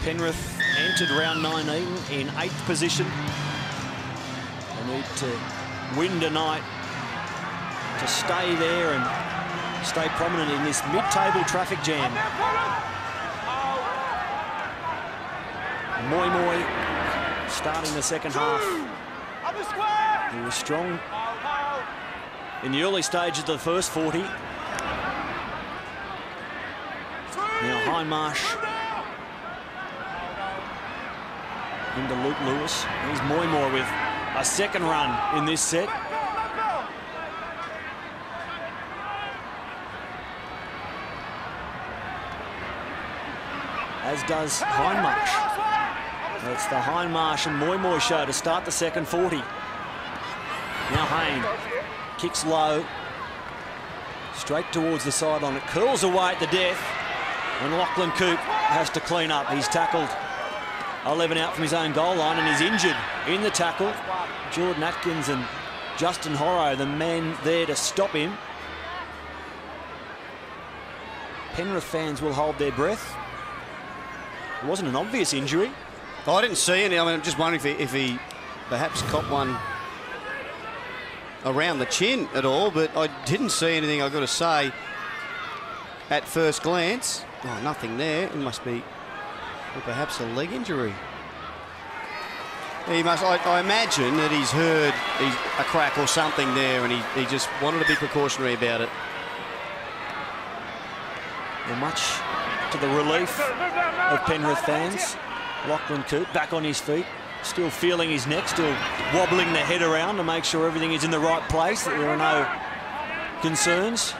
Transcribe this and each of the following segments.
Penrith entered round 19 in 8th position. They need to win tonight to stay there and stay prominent in this mid-table traffic jam. Moi starting the second half. He was strong in the early stages of the first 40. Now Hindmarsh into Luke Lewis. Here's Moi with a second run in this set. As does Hindmarsh. It's the Hindmarsh and Moi show to start the second 40. Now Hayne kicks low, straight towards the sideline. It curls away at the death, and Lachlan Coote has to clean up. He's tackled 11 out from his own goal line, and he's injured in the tackle. Jordan Atkins and Justin Horrow, the men there to stop him. Penrith fans will hold their breath. It wasn't an obvious injury. Oh, I didn't see any. I mean, I'm just wondering if he perhaps caught one around the chin at all, but I didn't see anything, I've got to say, at first glance. Oh, nothing there. It must be perhaps a leg injury. He must. I imagine that he's heard a crack or something there, and he just wanted to be precautionary about it. Well, much to the relief of Penrith fans, Lachlan Coote back on his feet, still feeling his neck, still wobbling the head around to make sure everything is in the right place, that there are no concerns.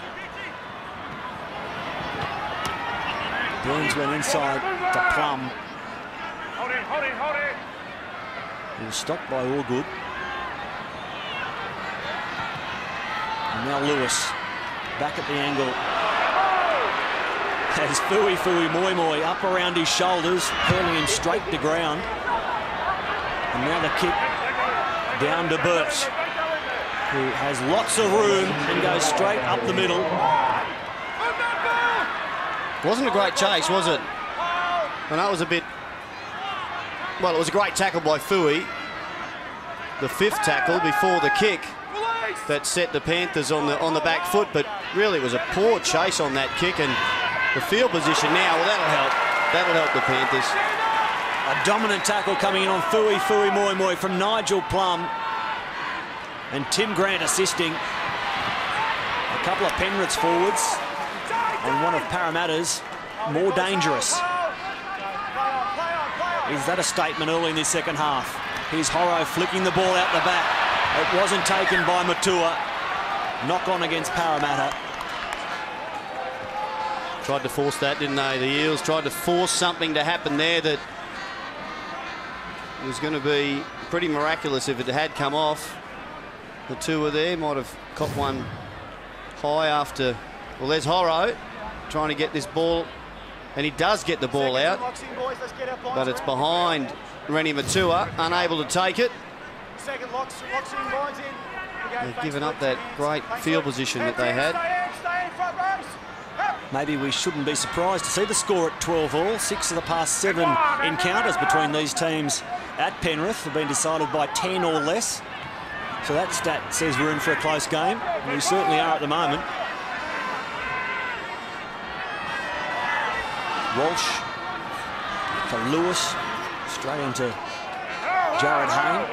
Burns went inside to Plum. He was stopped by Allgood. And now Lewis back at the angle. Has Fui Moi up around his shoulders, hurling him straight to ground. And now the kick down to Birch, who has lots of room and goes straight up the middle. Wasn't a great chase, was it? And that was a bit... Well, it was a great tackle by Fui. The 5th tackle before the kick that set the Panthers on the back foot, but really it was a poor chase on that kick, and the field position now, well, that'll help the Panthers. A dominant tackle coming in on Fui Moi from Nigel Plum, and Tim Grant assisting. A couple of Penrith's forwards and one of Parramatta's more dangerous. Is that a statement early in this second half? Here's Horrow flicking the ball out the back. It wasn't taken by Matua. Knock on against Parramatta. Tried to force that, didn't they? The Eels tried to force something to happen there that was going to be pretty miraculous if it had come off. The two were there, might have caught one high after. Well, there's Horrow trying to get this ball, and he does get the ball out, but it's behind Rennie Matua, unable to take it. They've given up that great field position that they had. Maybe we shouldn't be surprised to see the score at 12-all. 6 of the past 7 encounters between these teams at Penrith have been decided by 10 or less. So that stat says we're in for a close game. And we certainly are at the moment. Walsh to Lewis, straight into Jared Hayne.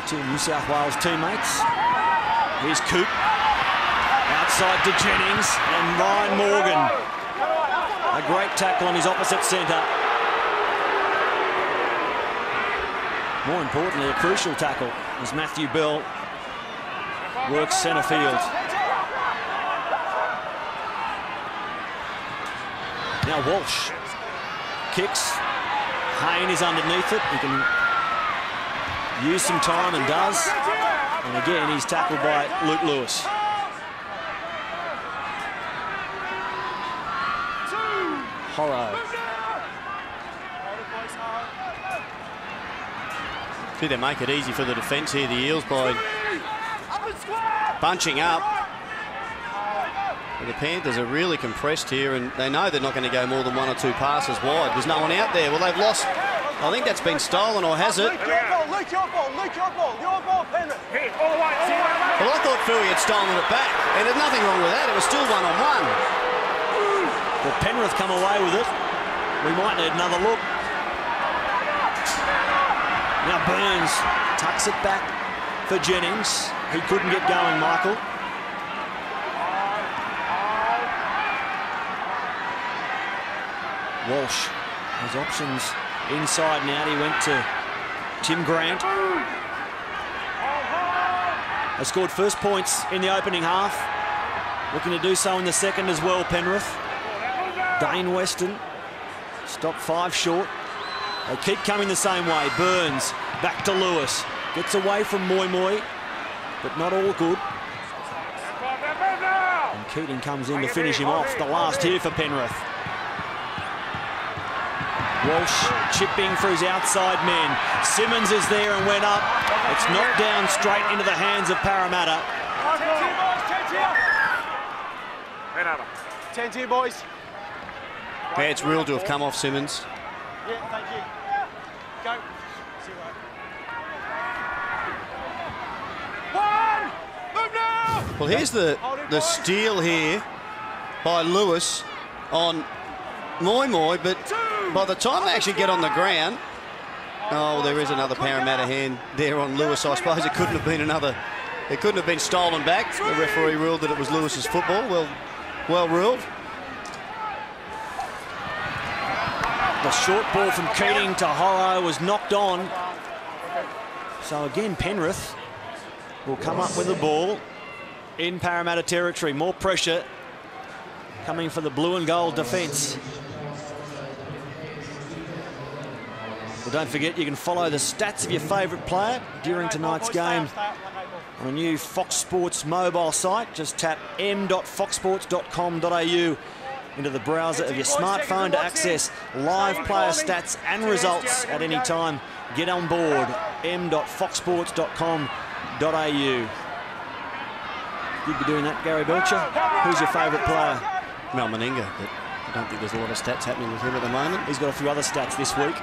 The two New South Wales teammates. Here's Coote. Outside to Jennings and Ryan Morgan. A great tackle on his opposite centre. More importantly, a crucial tackle as Matthew Bell works centre field. Now Walsh kicks. Hayne is underneath it. He can use some time and does. And again, he's tackled by Luke Lewis. Horrow. See, they make it easy for the defence here, the Eels, by bunching up The Panthers are really compressed here, and they know they're not going to go more than 1 or 2 passes wide. There's no one out there. Well, they've lost. I think that's been stolen, or has it? Luke, your ball, Penrith. Well, I thought Fui had stolen it back, and there's nothing wrong with that. It was still 1-on-1. Well, Penrith come away with it. We might need another look. Now Burns tucks it back for Jennings. He couldn't get going, Michael. Walsh has options inside and out. He went to Tim Grant. They scored first points in the opening half. Looking to do so in the second as well, Penrith. Dane Weston stopped 5 short. They keep coming the same way. Burns back to Lewis. Gets away from Moy, but not all good. And Keating comes in to finish him off. The last here for Penrith. Walsh chipping for his outside men. Simmons is there and went up. It's knocked down straight into the hands of Parramatta. 10 here, boys. Yeah, it's real to have come off Simmons. Yeah, thank you. Go. One! Move now! Well, here's the steal here by Lewis on Moy, but by the time they actually get on the ground, oh, there is another Parramatta hand there on Lewis. I suppose it couldn't have been another. It couldn't have been stolen back. The referee ruled that it was Lewis's football. Well ruled. The short ball from Keating to Horrow was knocked on. So again, Penrith will come up with the ball in Parramatta territory. More pressure coming for the blue and gold defence. Well, don't forget, you can follow the stats of your favourite player during tonight's game on a new Fox Sports mobile site. Just tap m.foxsports.com.au into the browser of your smartphone to access live player stats and results at any time. Get on board, m.foxsports.com.au. You'd be doing that, Gary Belcher. Who's your favourite player? Mal Meninga, but I don't think there's a lot of stats happening with him at the moment. He's got a few other stats this week.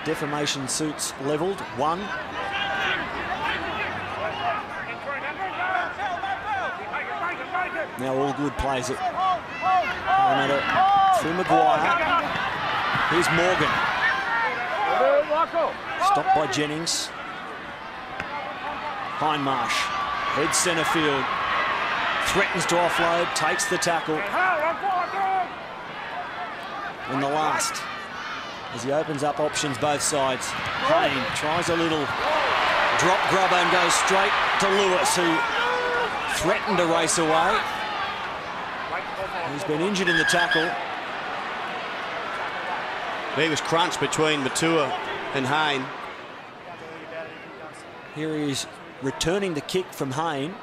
Defamation suits levelled, 1. Now All Good plays it. Parramatta through Maguire. Here's Morgan. Stopped by Jennings. Hindmarsh heads centre field. Threatens to offload, takes the tackle. And the last, as he opens up options both sides. Payne tries a little drop grubber and goes straight to Lewis, who threatened to race away. He's been injured in the tackle. He was crunched between Matua and Hayne. Here he is returning the kick from Hayne.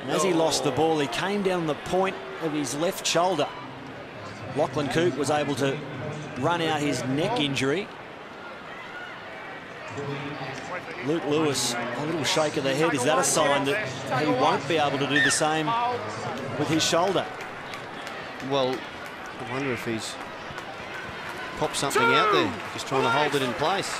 And as he lost the ball, he came down the point of his left shoulder. Lachlan Coote was able to run out his neck injury. Luke Lewis, a little shake of the head. Is that a sign that he won't be able to do the same with his shoulder? Well, I wonder if he's popped something out there, just trying to hold it in place.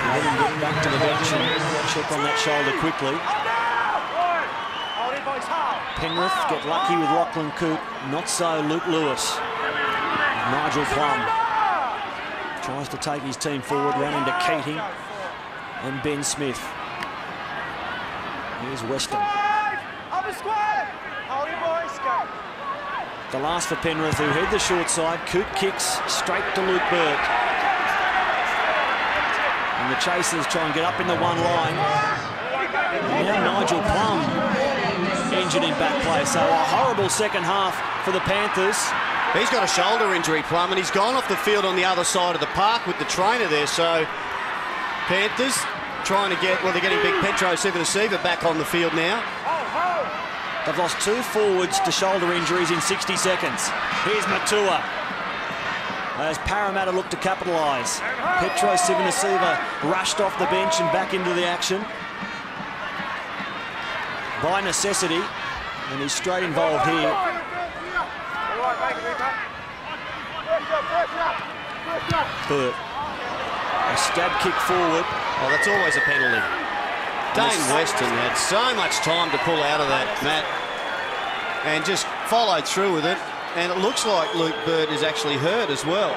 Let him get back to the bench and check on that shoulder quickly. Penrith get lucky with Lachlan Coote, not so Luke Lewis. Nigel Plum tries to take his team forward, ran into Keating and Ben Smith. Here's Weston. The last for Penrith, who head the short side. Coote kicks straight to Luke Burke. And the chasers try and get up in the one line. And now Nigel Plum injured in back play. So a horrible second half for the Panthers. He's got a shoulder injury, Plum, and he's gone off the field on the other side of the park with the trainer there. So Panthers trying to get, well, they're getting Big Petro Seven back on the field now. They've lost 2 forwards to shoulder injuries in 60 seconds. Here's Matua. as Parramatta looked to capitalise. Petro Sivanasiva rushed off the bench and back into the action by necessity, and he's straight involved here. Burt, a stab kick forward. Oh, that's always a penalty. Dane Weston had so much time to pull out of that, Matt, and just followed through with it. And it looks like Luke Burt is actually hurt as well.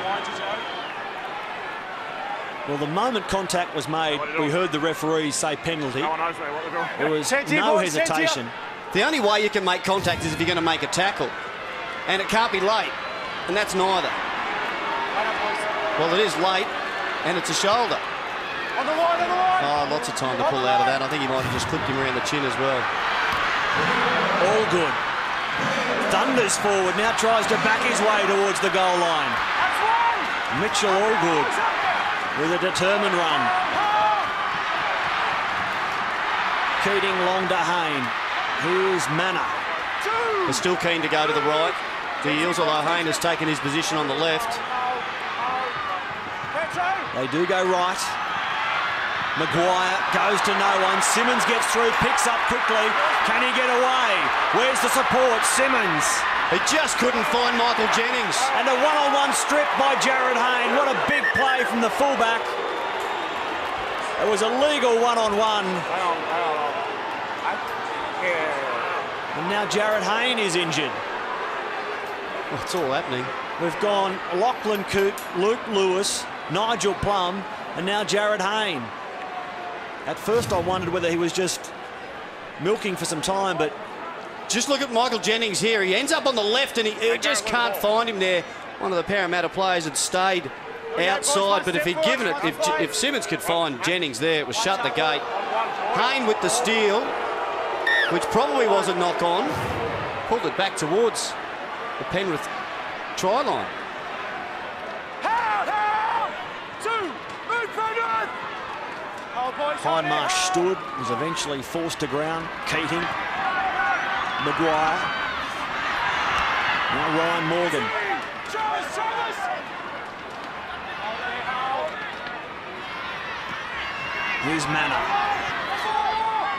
Well, the moment contact was made, we heard the referee say penalty. There was no hesitation. The only way you can make contact is if you're going to make a tackle. And it can't be late. And that's neither. Well, it is late, and it's a shoulder. On the line, on the line. Oh, lots of time to pull out of that. I think he might have just clipped him around the chin as well. All good. Thunders forward, now tries to back his way towards the goal line. Mitchell Allgood with a determined run. Keating long to Hayne. Here's Manor. They're still keen to go to the right. The Eels, although Hayne has taken his position on the left. They do go right. Maguire goes to no one. Simmons gets through, picks up quickly. Can he get away? Where's the support? Simmons. He just couldn't find Michael Jennings. And a one-on-one strip by Jared Hayne. What a big play from the fullback. It was a legal one-on-one. And now Jared Hayne is injured. Well, it's all happening. We've gone Lachlan Coote, Luke Lewis, Nigel Plum, and now Jared Hayne. At first I wondered whether he was just milking for some time, but just look at Michael Jennings here. He ends up on the left and he just can't find him there. One of the Parramatta players had stayed outside, but if he'd given it, if Simmons could find Jennings there, it was shut the gate. Hayne with the steal, which probably was a knock on, pulled it back towards the Penrith try line. Hindmarsh stood, was eventually forced to ground. Keating, Maguire, now Ryan Morgan. Here's Manor.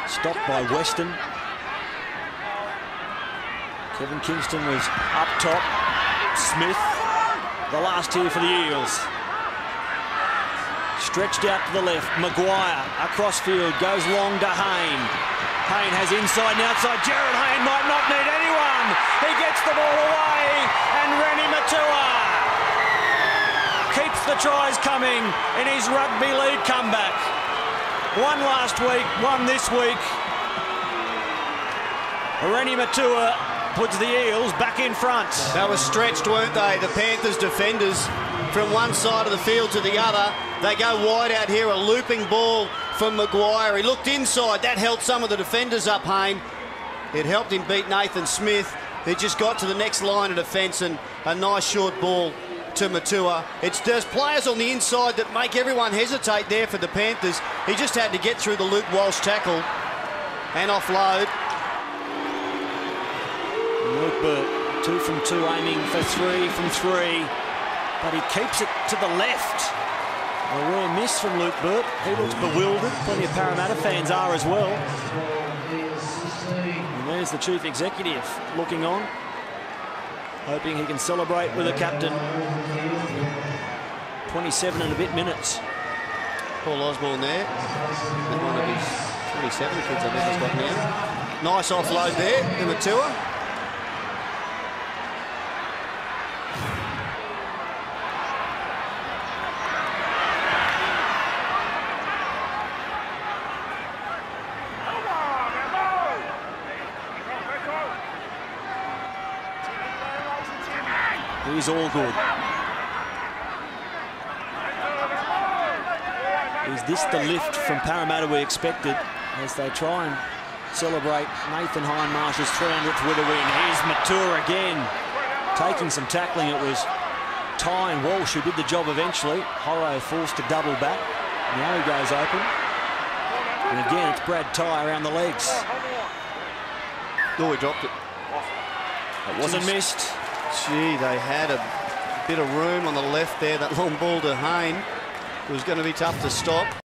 Stopped by Weston. Kevin Kingston was up top. Smith, the last here for the Eels. Stretched out to the left. Maguire across field, goes long to Hayne. Hayne has inside and outside. Jared Hayne might not need anyone. He gets the ball away, and Rennie Matua keeps the tries coming in his rugby league comeback. One last week, one this week. Rennie Matua puts the Eels back in front. They were stretched, weren't they? The Panthers defenders from one side of the field to the other. They go wide out here, a looping ball from Maguire. He looked inside. That held some of the defenders up, Hayne. It helped him beat Nathan Smith. He just got to the next line of defence, and a nice short ball to Matua. There's players on the inside that make everyone hesitate there for the Panthers. He just had to get through the Luke Walsh tackle and offload. Luke Burt, 2 from 2, aiming for 3 from 3, but he keeps it to the left. A rare miss from Luke Burt. He looks bewildered. Plenty of Parramatta fans are as well. And there's the chief executive looking on, hoping he can celebrate with the captain. 27 and a bit minutes. Paul Osborne there. And one of his 27 kids I think he's got now. Nice offload there to Matua. He's all good. Is this the lift from Parramatta we expected as they try and celebrate Nathan Hindmarsh's 300th with a win? Here's Matua again, taking some tackling. It was Ty and Walsh who did the job eventually. Horro forced to double back. Now he goes open. And again, it's Brad Ty around the legs. Oh, he dropped it. It wasn't missed. Gee, they had a bit of room on the left there. That long ball to Hayne was going to be tough to stop.